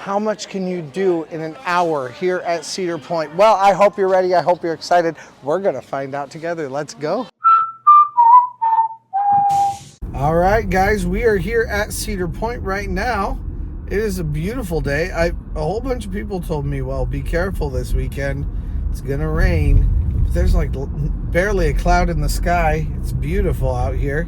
How much can you do in an hour here at Cedar Point? Well, I hope you're ready. I hope you're excited. We're gonna find out together. Let's go. All right, guys, we are here at Cedar Point right now. It is a beautiful day. A whole bunch of people told me, well, be careful this weekend. It's gonna rain. There's like barely a cloud in the sky. It's beautiful out here.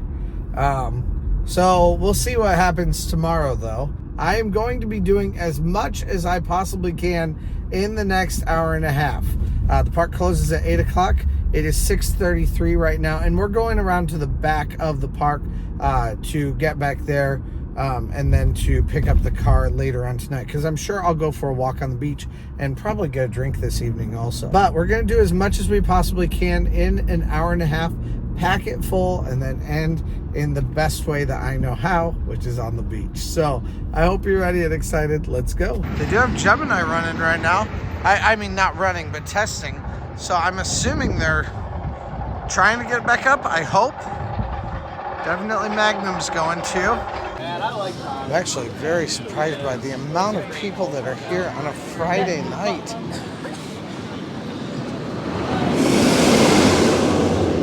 So we'll see what happens tomorrow, though. I am going to be doing as much as I possibly can in the next hour and a half. The park closes at 8 o'clock. It is 6:33 right now, and we're going around to the back of the park to get back there and then to pick up the car later on tonight, because I'm sure I'll go for a walk on the beach and probably get a drink this evening also. But we're going to do as much as we possibly can in an hour and a half, pack it full, and then end in the best way that I know how, which is on the beach. So I hope you're ready and excited. Let's go. They do have Gemini running right now. I mean, not running, but testing. So I'm assuming they're trying to get back up, I hope. Definitely Magnum's going too. I'm actually very surprised by the amount of people that are here on a Friday night.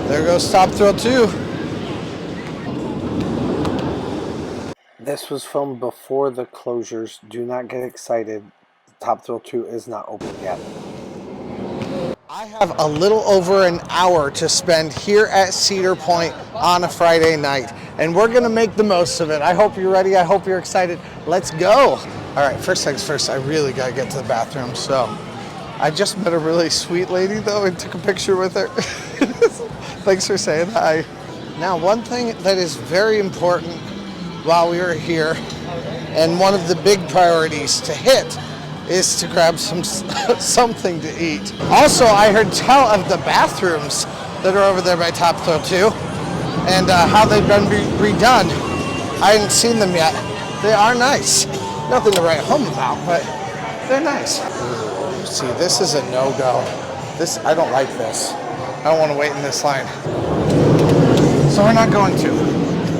There goes Top Thrill 2. This was filmed before the closures. Do not get excited. Top Thrill 2 is not open yet. I have a little over an hour to spend here at Cedar Point on a Friday night, and we're gonna make the most of it. I hope you're ready. I hope you're excited. Let's go. All right, first things first, I really gotta get to the bathroom. So I just met a really sweet lady though and took a picture with her. Thanks for saying hi. Now, one thing that is very important while we were here, and one of the big priorities to hit, is to grab something to eat. Also, I heard tell of the bathrooms that are over there by Top Thrill 2 and how they've been redone. I hadn't seen them yet. They are nice. Nothing to write home about, but they're nice. Ooh, see, this is a no-go. I don't like this. I don't want to wait in this line. So we're not going to.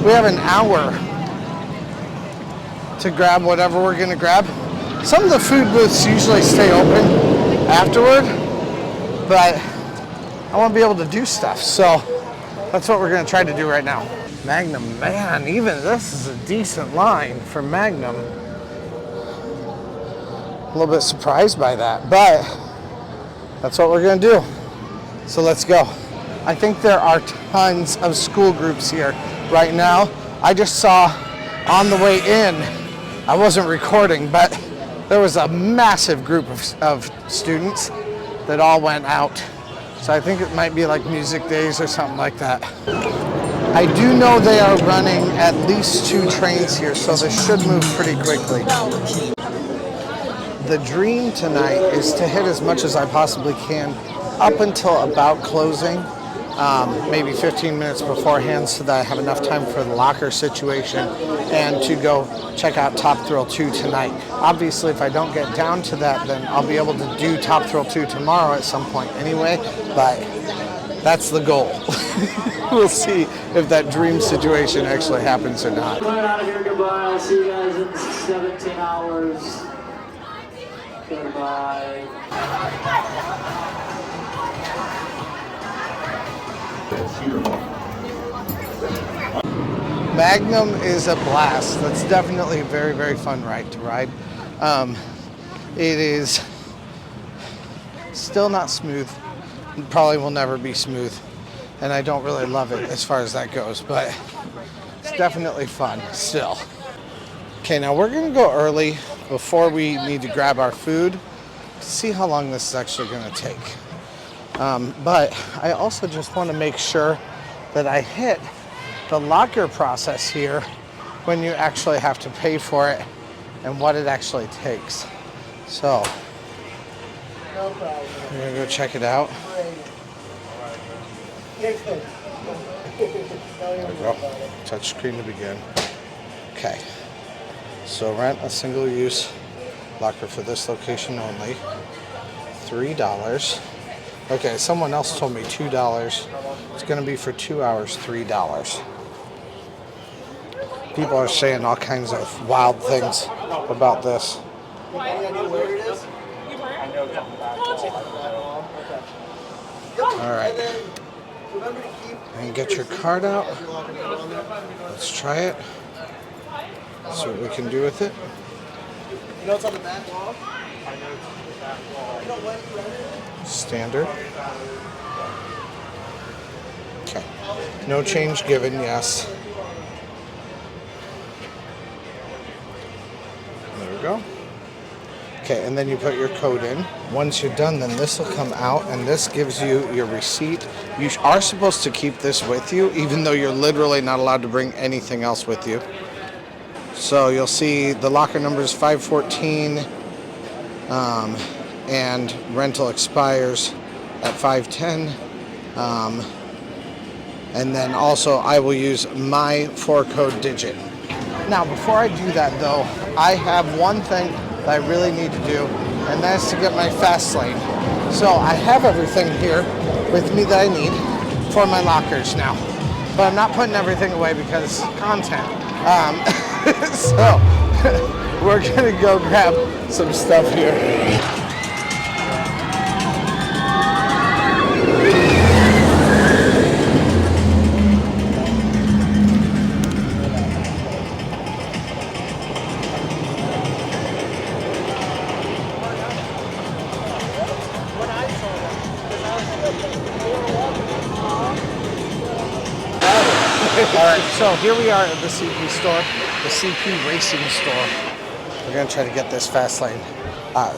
We have an hour to grab whatever we're gonna grab. Some of the food booths usually stay open afterward, but I want to be able to do stuff, so that's what we're going to try to do right now. Magnum, man, even this is a decent line for Magnum. A little bit surprised by that, but that's what we're going to do. So let's go. I think there are tons of school groups here right now. I just saw on the way in, I wasn't recording, but there was a massive group of students that all went out. So I think it might be like music days or something like that. I do know they are running at least 2 trains here, so this should move pretty quickly. The dream tonight is to hit as much as I possibly can up until about closing, maybe 15 minutes beforehand, so that I have enough time for the locker situation and to go check out Top Thrill 2 tonight. Obviously, if I don't get down to that, then I'll be able to do Top Thrill 2 tomorrow at some point anyway, but that's the goal. We'll see if that dream situation actually happens or not. Coming out of here, goodbye. I'll see you guys in 17 hours. Goodbye. Magnum is a blast. That's definitely a very, very fun ride to ride. It is still not smooth. It probably will never be smooth. And I don't really love it as far as that goes, but it's definitely fun still. Okay, now we're gonna go early before we need to grab our food to see how long this is actually gonna take. But I also just want to make sure that I hit the locker process here when you actually have to pay for it and what it actually takes. So we're gonna go check it out. There we go. Touch screen to begin. Okay. So rent a single-use locker for this location only. $3. Okay, someone else told me $2. It's going to be for 2 hours, $3. People are saying all kinds of wild things about this. Any idea where it is? I know it's on the back wall. All right. And get your card out. Let's try it. See what we can do with it. You know it's on the back wall? I know it's on the back wall. Standard. Okay. No change given, yes. There we go. Okay, and then you put your code in. Once you're done, then this will come out, and this gives you your receipt. You are supposed to keep this with you, even though you're literally not allowed to bring anything else with you. So you'll see the locker number is 514, and rental expires at 510. And then also I will use my 4-code digit. Now, before I do that though, I have one thing that I really need to do, and that's to get my fast lane. So I have everything here with me that I need for my lockers now, but I'm not putting everything away because content. So we're gonna go grab some stuff here. Alright, so here we are at the CP store, the CP Racing store. We're going to try to get this fast lane.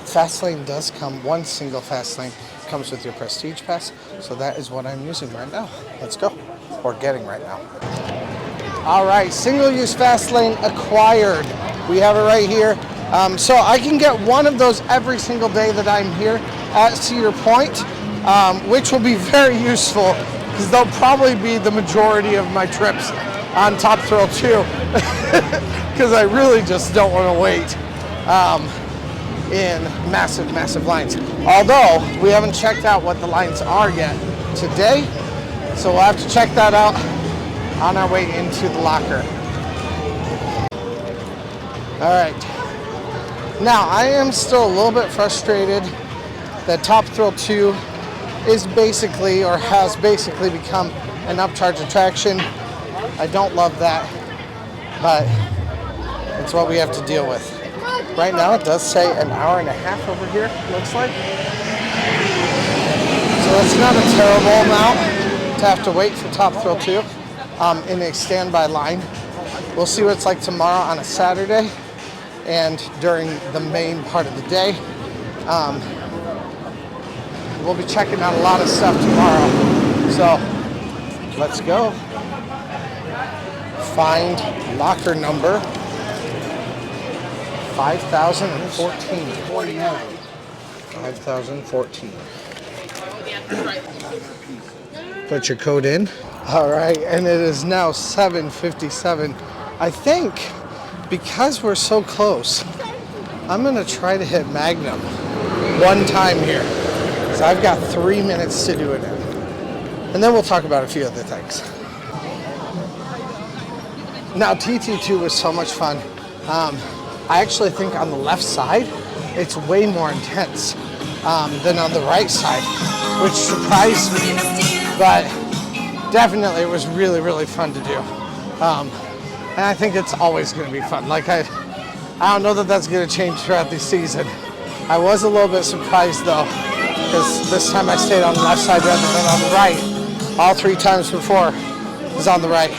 Fast lane does come, one single fast lane comes with your Prestige Pass, so that is what I'm using right now. Let's go. Or getting right now. Alright, single use fast lane acquired. We have it right here. So I can get one of those every single day that I'm here at Cedar Point, which will be very useful because they'll probably be the majority of my trips on Top Thrill 2 because I really just don't want to wait in massive lines. Although we haven't checked out what the lines are yet today, so we'll have to check that out on our way into the locker. All right. Now, I am still a little bit frustrated that Top Thrill 2 is basically, or has basically become an upcharge attraction. I don't love that, but it's what we have to deal with. Right now, it does say an hour and a half over here, looks like. So that's not a terrible amount to have to wait for Top Thrill 2 in a standby line. We'll see what it's like tomorrow on a Saturday and during the main part of the day. We'll be checking out a lot of stuff tomorrow. So let's go. Find locker number 5014. 5014. Put your code in. All right, and it is now 7:57. I think because we're so close, I'm gonna try to hit Magnum one time here. So I've got 3 minutes to do it in. And then we'll talk about a few other things. Now, TT2 was so much fun. I actually think on the left side, it's way more intense than on the right side, which surprised me. But definitely it was really fun to do. And I think it's always going to be fun. Like I don't know that that's going to change throughout the season. I was a little bit surprised though, because this time I stayed on the left side rather than on the right. All 3 times before was on the right.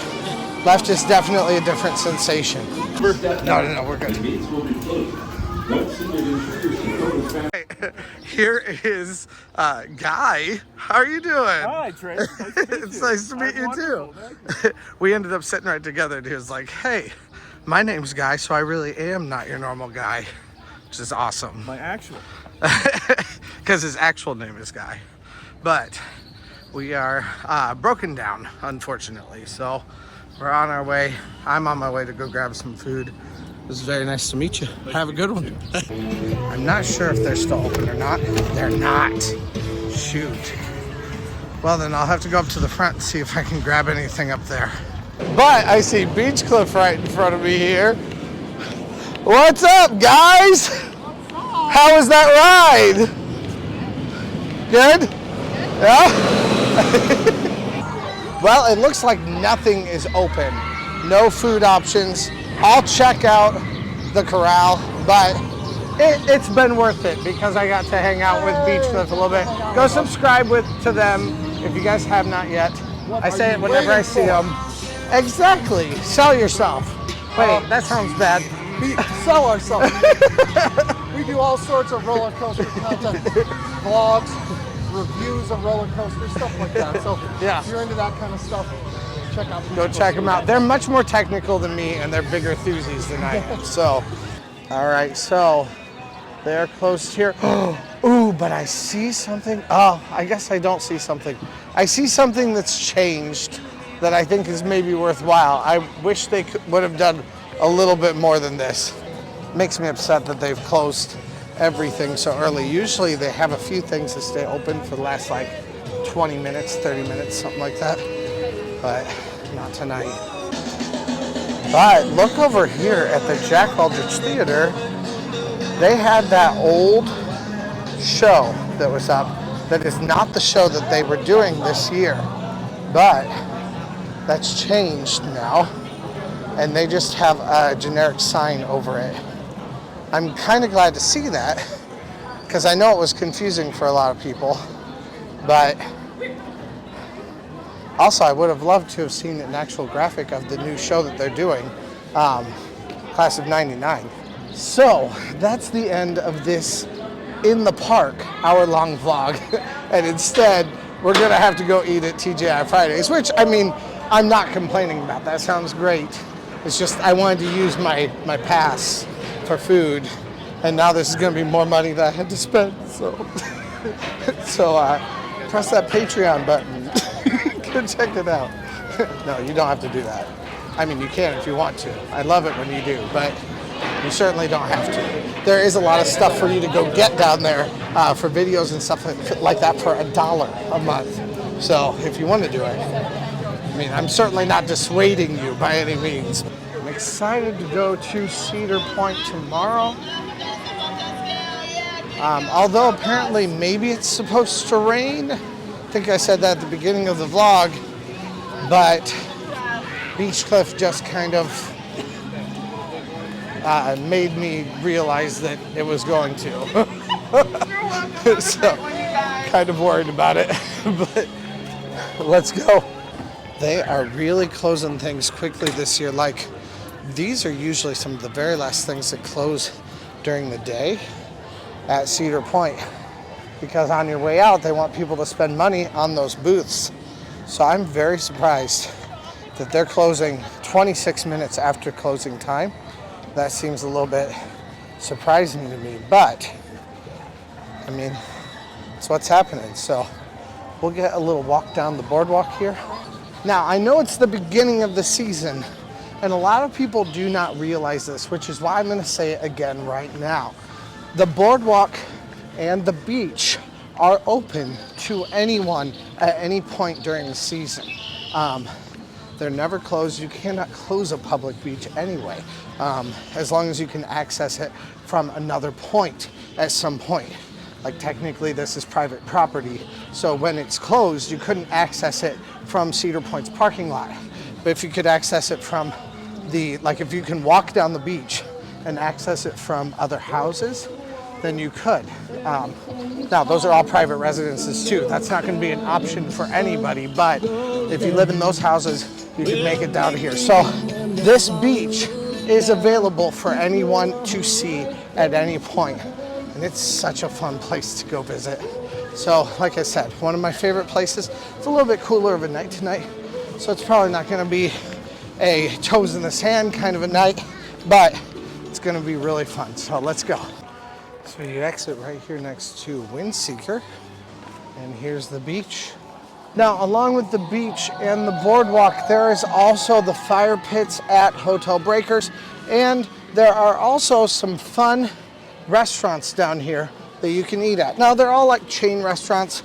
Left is definitely a different sensation. No, we're good. Here is Guy. How are you doing? Hi, Trey. Nice to meet you. It's nice to meet you too. We ended up sitting right together and he was like, hey, my name's Guy, so I really am not your normal guy, which is awesome. My actual. Because his actual name is Guy. But we are broken down, unfortunately. So we're on our way. I'm on my way to go grab some food. It was very nice to meet you. Have a good one. I'm not sure if they're still open or not. They're not. Shoot. Well, then I'll have to go up to the front and see if I can grab anything up there. But I see Beach Cliff right in front of me here. What's up, guys? was that ride? Good? Yeah? Well, it looks like nothing is open. No food options. I'll check out the corral, but it's been worth it because I got to hang out with Beach Cliff a little bit. Go subscribe to them if you guys have not yet. I say it whenever I see them. Exactly. Sell yourself. Wait, that sounds bad. We sell ourselves. We do all sorts of roller coaster content, vlogs, reviews of roller coasters, stuff like that. So yeah, if you're into that kind of stuff, check out. Go check them out. They're much more technical than me, and they're bigger enthusiasts than I am. So, all right, so they're closed here. Ooh, but I see something. Oh, I guess I don't see something. I see something that's changed that I think is maybe worthwhile. I wish they would have done a little bit more than this. Makes me upset that they've closed everything so early. Usually they have a few things that stay open for the last like 20 minutes, 30 minutes, something like that. But not tonight. But look over here at the Jack Aldrich Theater. They had that old show that was up that is not the show that they were doing this year. But that's changed now. And they just have a generic sign over it. I'm kind of glad to see that because I know it was confusing for a lot of people, but also I would have loved to have seen an actual graphic of the new show that they're doing, Class of '99. So that's the end of this in the park hour-long vlog, and instead we're gonna have to go eat at TGI Fridays, which I mean, I'm not complaining about. That sounds great. It's just I wanted to use my pass for food, and now this is going to be more money that I had to spend. So, press that Patreon button. Go check it out. No, you don't have to do that. I mean, you can if you want to. I love it when you do, but you certainly don't have to. There is a lot of stuff for you to go get down there for videos and stuff like that for $1 a month. So if you want to do it, I mean, I'm certainly not dissuading you by any means. I'm excited to go to Cedar Point tomorrow. Although apparently maybe it's supposed to rain. I think I said that at the beginning of the vlog, but Beach Cliff just kind of made me realize that it was going to. So, kind of worried about it, but let's go. They are really closing things quickly this year. Like, these are usually some of the very last things that close during the day at Cedar Point, because on your way out, they want people to spend money on those booths. So I'm very surprised that they're closing 26 minutes after closing time. That seems a little bit surprising to me, but I mean, it's what's happening. So we'll get a little walk down the boardwalk here. Now, I know it's the beginning of the season, and a lot of people do not realize this, which is why I'm going to say it again right now. The boardwalk and the beach are open to anyone at any point during the season. They're never closed. You cannot close a public beach anyway, as long as you can access it from another point at some point. Like, technically this is private property, so when it's closed, you couldn't access it from Cedar Point's parking lot. But if you could access it from like if you can walk down the beach and access it from other houses, then you could. Now, those are all private residences too. That's not going to be an option for anybody, but if you live in those houses, you can make it down here. So this beach is available for anyone to see at any point. And it's such a fun place to go visit. So, like I said, one of my favorite places. It's a little bit cooler of a night tonight, so it's probably not going to be a toes in the sand kind of a night, but it's going to be really fun. So let's go. So you exit right here next to Windseeker, and here's the beach. Now, along with the beach and the boardwalk, there is also the fire pits at Hotel Breakers, and there are also some fun restaurants down here that you can eat at. Now, they're all like chain restaurants,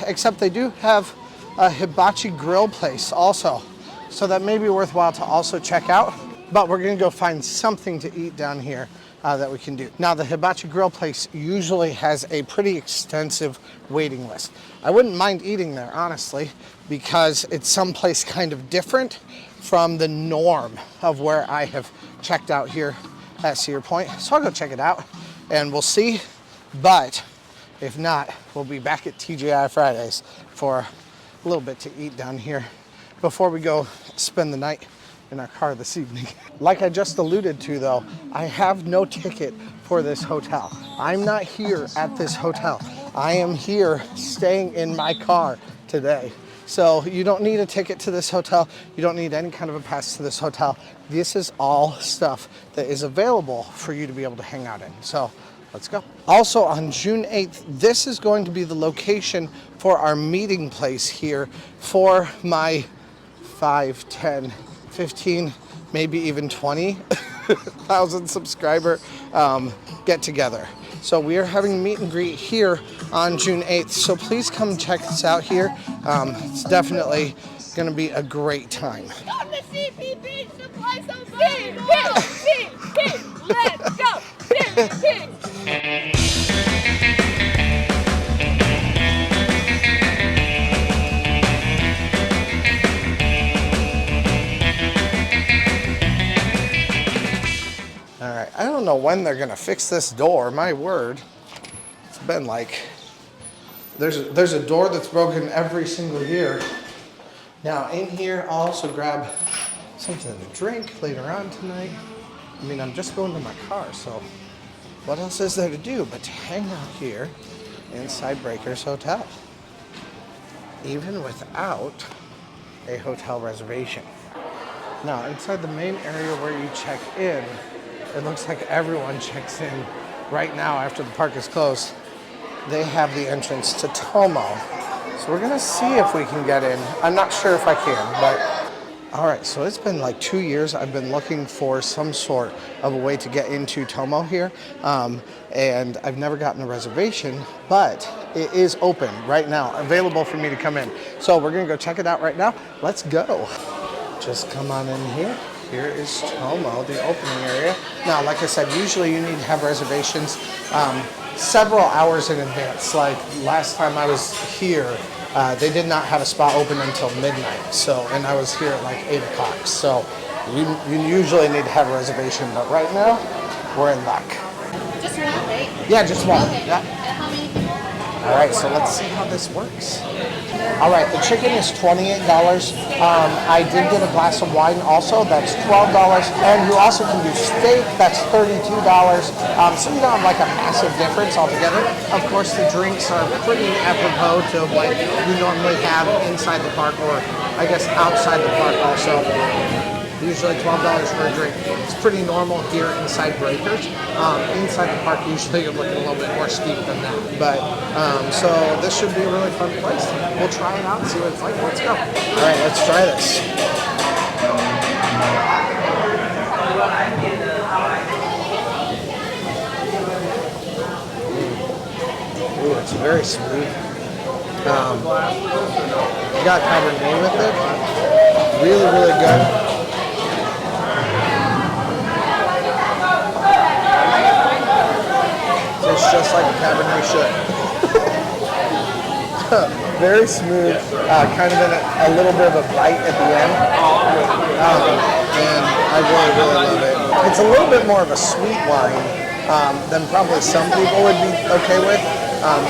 except they do have a Hibachi Grill place also, so that may be worthwhile to also check out. But we're gonna go find something to eat down here that we can do. Now, the Hibachi Grill place usually has a pretty extensive waiting list. I wouldn't mind eating there, honestly, because it's someplace kind of different from the norm of where I have checked out here at Cedar Point. So I'll go check it out and we'll see. But if not, we'll be back at TGI Fridays for a little bit to eat down here before we go spend the night in our car this evening. Like I just alluded to though, I have no ticket for this hotel. I'm not here at this hotel. I am here staying in my car today. So you don't need a ticket to this hotel. You don't need any kind of a pass to this hotel. This is all stuff that is available for you to be able to hang out in. So let's go. Also on June 8th, this is going to be the location for our meeting place here for my 5, 10, 15, maybe even 20,000 subscriber get together. So we are having a meet and greet here on June 8th. So please come check us out here. It's definitely going to be a great time. Come to CPB to play some CPB. Let's go. CPB. All right, I don't know when they're gonna fix this door, my word. It's been like, there's a door that's broken every single year. Now in here, I'll also grab something to drink later on tonight. I mean, I'm just going to my car, so what else is there to do but to hang out here inside Breakers Hotel, even without a hotel reservation. Now, inside the main area where you check in, it looks like everyone checks in right now after the park is closed. They have the entrance to Tomo. So we're gonna see if we can get in. I'm not sure if I can, but all right, so it's been like 2 years. I've been looking for some sort of a way to get into Tomo here, and I've never gotten a reservation, but it is open right now, available for me to come in. So we're gonna go check it out right now. Let's go. Just come on in here. Here is Tomo, the opening area. Now, like I said, usually you need to have reservations several hours in advance. Like last time I was here, they did not have a spot open until midnight. So, and I was here at like 8 o'clock. So you usually need to have a reservation, but right now, we're in luck. Just one, right? Yeah, just one. Okay. Yeah. And how many people? All right, so let's see how this works. All right, the chicken is $28. I did get a glass of wine also, that's $12. And you also can do steak, that's $32. So you don't have like a massive difference altogether. Of course, the drinks are pretty apropos to what you normally have inside the park, or I guess outside the park also. Usually $12 for a drink. It's pretty normal here inside Breakers. Inside the park, usually you're looking a little bit more steep than that. But, so this should be a really fun place. We'll try it out and see what it's like. Let's go. All right, let's try this. Ooh, it's very smooth. You got Cabernet with it. Really, really good. It's just like a Cabernet should. Very smooth, kind of in a little bit of a bite at the end. And I really, really love it. It's a little bit more of a sweet wine than probably some people would be okay with.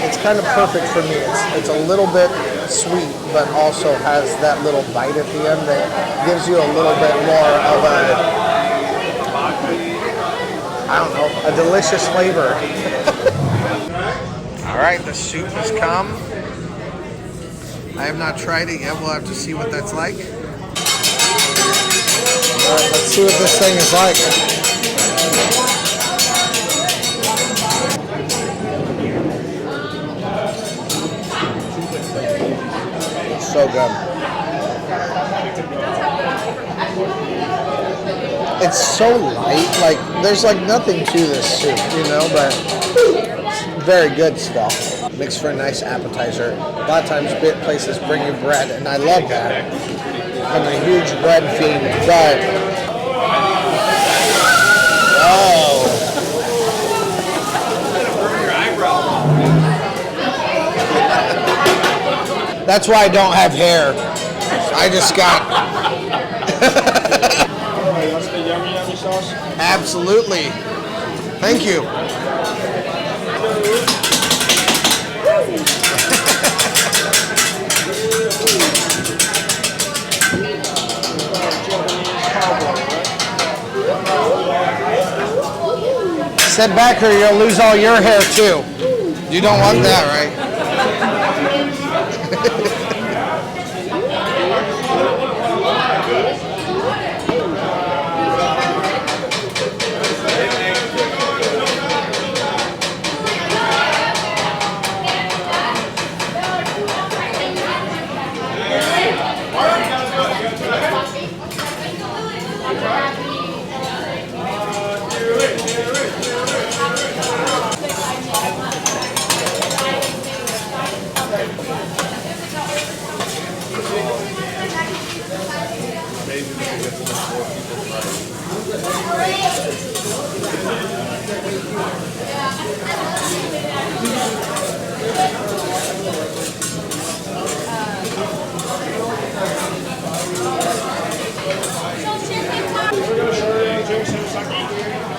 It's kind of perfect for me. It's a little bit sweet, but also has that little bite at the end that gives you a little bit more of a, I don't know, a delicious flavor. All right, the soup has come. I have not tried it yet. We'll have to see what that's like. All right, let's see what this thing is like. So good. It's so light, like there's like nothing to this soup, you know, but it's very good stuff. Makes for a nice appetizer. A lot of times places bring you bread, and I love that. I'm a huge bread fiend, but whoa. That's why I don't have hair. I just got. That's the yummy yummy sauce. Absolutely. Thank you. Sit back or you'll lose all your hair too. You don't want that, right?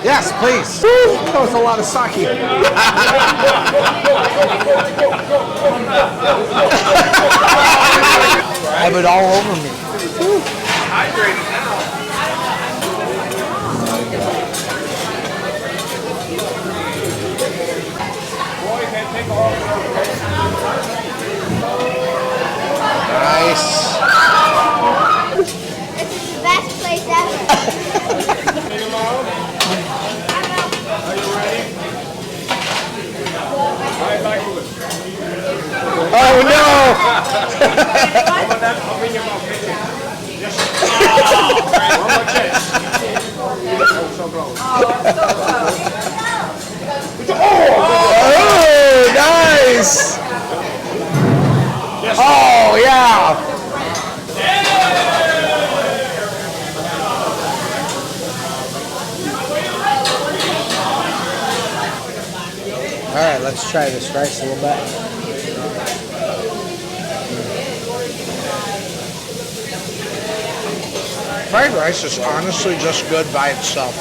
Yes, please. Woo, that was a lot of sake. I have it all over me. Hydrated now. Boy, can take all Nice. This is the best place ever. Are you ready? I like it. Oh no! Open your mouth. Yes. One more chance. So close. Oh, nice! Oh yeah! All right, let's try this rice a little bit. Fried rice is honestly just good by itself.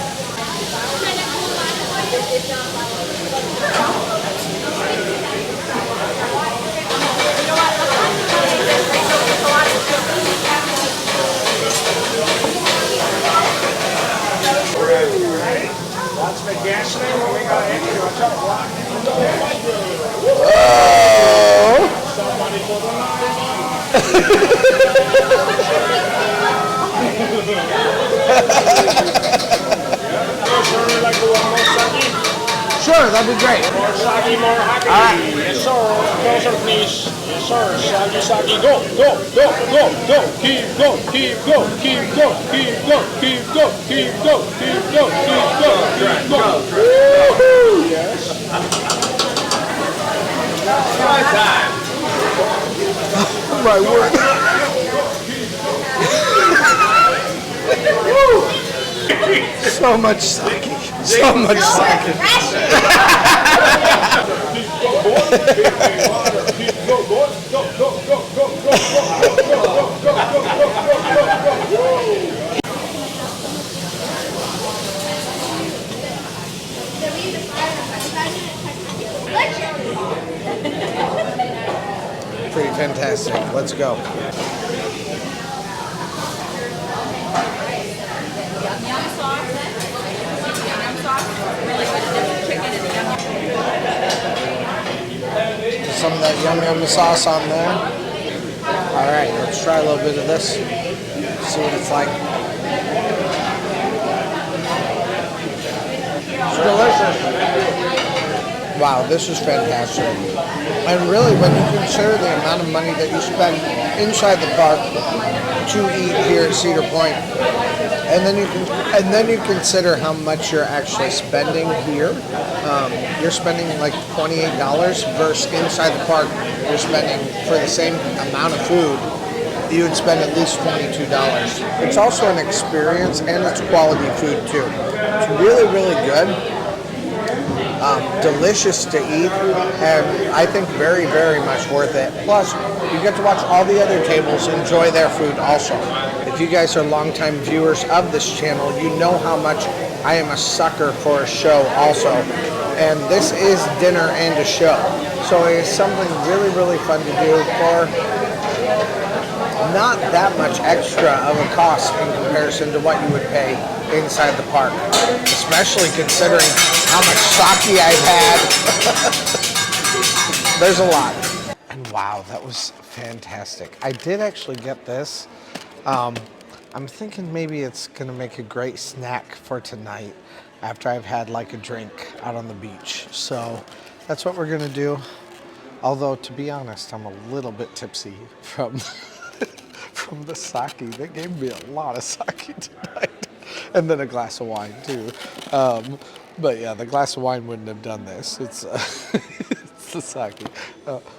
That's the gas thing when we got into a truck block. Oh! Somebody for the like the one more sake? Sure, that'd be great. More sake, more hake. Yes, sir. Closer, please. Yes, sir. Sake. Go, go, go, go, go. Keep go, keep go, keep go, keep go, keep go, keep go, keep go, keep go, keep go. Woohoo! Yes. My word. So much sake. So much sake. Pretty fantastic. Let's go. Some of that yum yum sauce on there. All right, let's try a little bit of this. See what it's like. It's delicious. Wow, this is fantastic. And really, when you consider the amount of money that you spend inside the park to eat here at Cedar Point, and then you consider how much you're actually spending here. You're spending like $28 versus inside the park. You're spending for the same amount of food. You would spend at least $22. It's also an experience and it's quality food too. It's really, really good. Delicious to eat, and I think very, very much worth it. Plus, You get to watch all the other tables enjoy their food also. If you guys are longtime viewers of this channel, you know how much I am a sucker for a show also. And this is dinner and a show. So it is something really, really fun to do for not that much extra of a cost in comparison to what you would pay inside the park. Especially considering how much sake I've had. There's a lot. And wow, that was fantastic. I did actually get this. I'm thinking maybe it's gonna make a great snack for tonight after I've had like a drink out on the beach. So that's what we're gonna do. Although to be honest, I'm a little bit tipsy from from the sake. They gave me a lot of sake tonight. And then a glass of wine too. But yeah, the glass of wine wouldn't have done this. It's it's the sake.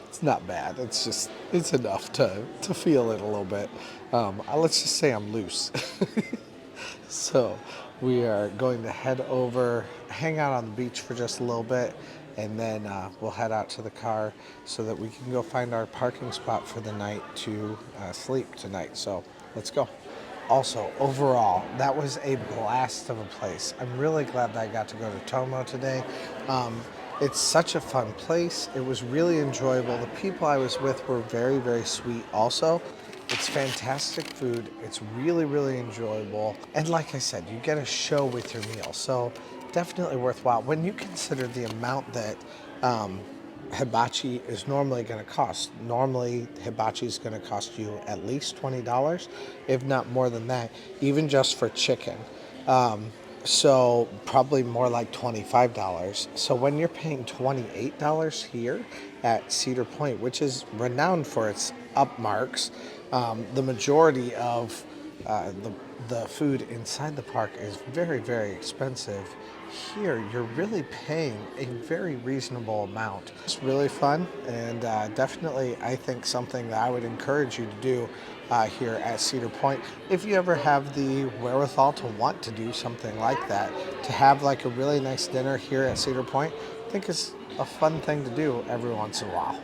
It's not bad. It's just, it's enough to feel it a little bit. Let's just say I'm loose. So we are going to head over, hang out on the beach for just a little bit, and then we'll head out to the car so that we can go find our parking spot for the night to sleep tonight. So let's go. Also, overall, that was a blast of a place. I'm really glad that I got to go to Tomo today. It's such a fun place. It was really enjoyable. The people I was with were very, very sweet also. It's fantastic food. It's really, really enjoyable. And like I said, you get a show with your meal. So definitely worthwhile. When you consider the amount that hibachi is normally going to cost. Normally, hibachi is going to cost you at least $20, if not more than that, even just for chicken. So probably more like $25. So when you're paying $28 here at Cedar Point, which is renowned for its upmarks, the majority of the food inside the park is very, very expensive. Here, you're really paying a very reasonable amount. It's really fun, and definitely, I think, something that I would encourage you to do here at Cedar Point. If you ever have the wherewithal to want to do something like that, to have like a really nice dinner here at Cedar Point, I think it's a fun thing to do every once in a while.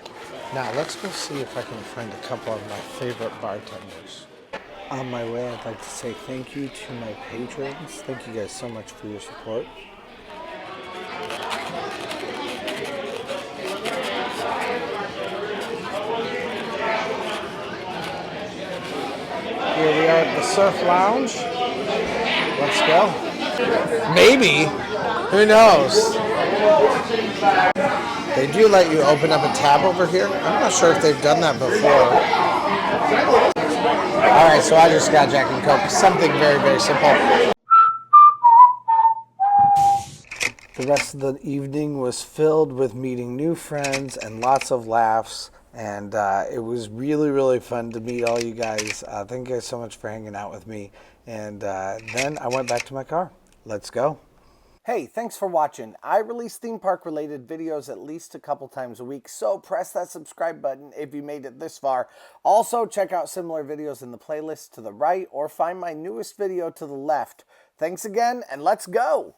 Now, let's go see if I can find a couple of my favorite bartenders. On my way, I'd like to say thank you to my patrons. Thank you guys so much for your support. Here we are at the Surf Lounge. Let's go. Maybe. Who knows? They do let you open up a tab over here. I'm not sure if they've done that before. All right, so I just got Jack and Coke. Something very, very simple. The rest of the evening was filled with meeting new friends and lots of laughs. And it was really, really fun to meet all you guys. Thank you guys so much for hanging out with me. And then I went back to my car. Let's go. Hey, thanks for watching. I release theme park related videos at least a couple times a week, so press that subscribe button if you made it this far. Also, check out similar videos in the playlist to the right or find my newest video to the left. Thanks again, and let's go!